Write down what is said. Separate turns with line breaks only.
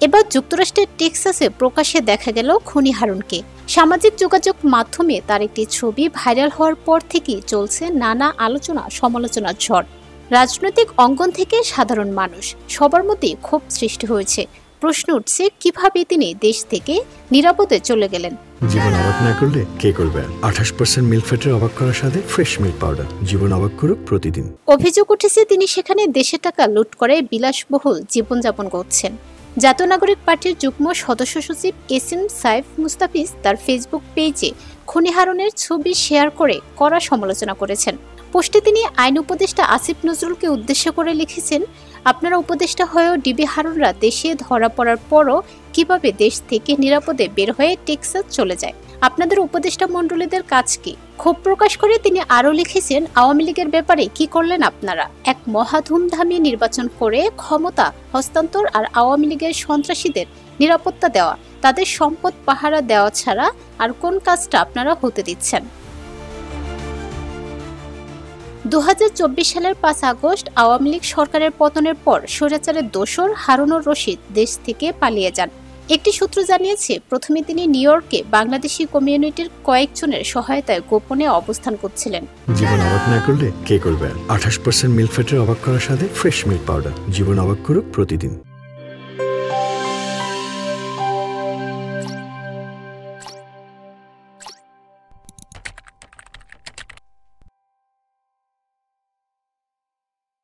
এবার যুক্তরাষ্ট্রের টেক্সাসে প্রকাশ্যে দেখা গেল খনি হারুনকে। সামাজিক যোগাযোগ মাধ্যমে তার একটি ছবি ভাইরাল হওয়ার পর থেকেই চলছে নানা আলোচনা সমালোচনার ঝড়। রাজনৈতিক অঙ্গন থেকে সাধারণ মানুষ সবার মধ্যে ক্ষোভ সৃষ্টি হয়েছে। প্রশ্ন উঠছে কিভাবে তিনি দেশ থেকে নিরাপদে চলে গেলেন।
জীবন অবাক না করলে কে করবে? 28% মিল্ক ফ্যাটের অবাক করার সাথে ফ্রেশ মিল্ক পাউডার। জীবন অবাক করুক প্রতিদিন।
অভিযোগ উঠেছে তিনি সেখানে দেশের টাকা লুট করে বিলাসবহুল জীবনযাপন করছেন। জাতীয় নাগরিক পার্টির যুগ্ম সদস্য সচিব এসএম সাইফ মুস্তাফিজ তার ফেসবুক পেজে খনি হারুনের ছবি শেয়ার করে কড়া সমালোচনা করেছেন। পোস্টে তিনি আইন উপদেষ্টা আসিফ নজরুলকে উদ্দেশ্য করে লিখেছেন, আপনারা উপদেষ্টা হয়েও ডিবি হারুনরা দেশে ধরা পড়ার পরও কিভাবে দেশ থেকে নিরাপদে বের হয়ে টেক্সাস চলে যায়? আপনাদের উপদেষ্টা মণ্ডলীদের কাজ কি? ক্ষোভ প্রকাশ করে তিনি আরও লিখেছেন, আওয়ামী লীগের ব্যাপারে কি করলেন আপনারা? এক মহা ধুমধামিয়ে নির্বাচন করে ক্ষমতা হস্তান্তর আর আওয়ামী লীগের সন্ত্রাসীদের নিরাপত্তা দেওয়া, তাদের সম্পদ পাহারা দেওয়া ছাড়া আর কোন কাজটা আপনারা হতে দিচ্ছেন? 2024 সালের 5 আগস্ট আওয়ামী লীগ সরকারের পতনের পর স্বৈরাচারের দোসর হারুনুর রশিদ দেশ থেকে পালিয়ে যান। একটি সূত্র জানিয়েছে, প্রথমে তিনি নিউ ইয়র্কে বাংলাদেশি কমিউনিটির কয়েকজনের সহায়তায় গোপনে অবস্থান করছিলেন।
জীবন অবাক না করলে কে করবে? 28% মিল্ক ফ্যাটের অবাক করার সাথে ফ্রেশ মিল্ক পাউডার। জীবন অবাক করুক প্রতিদিন।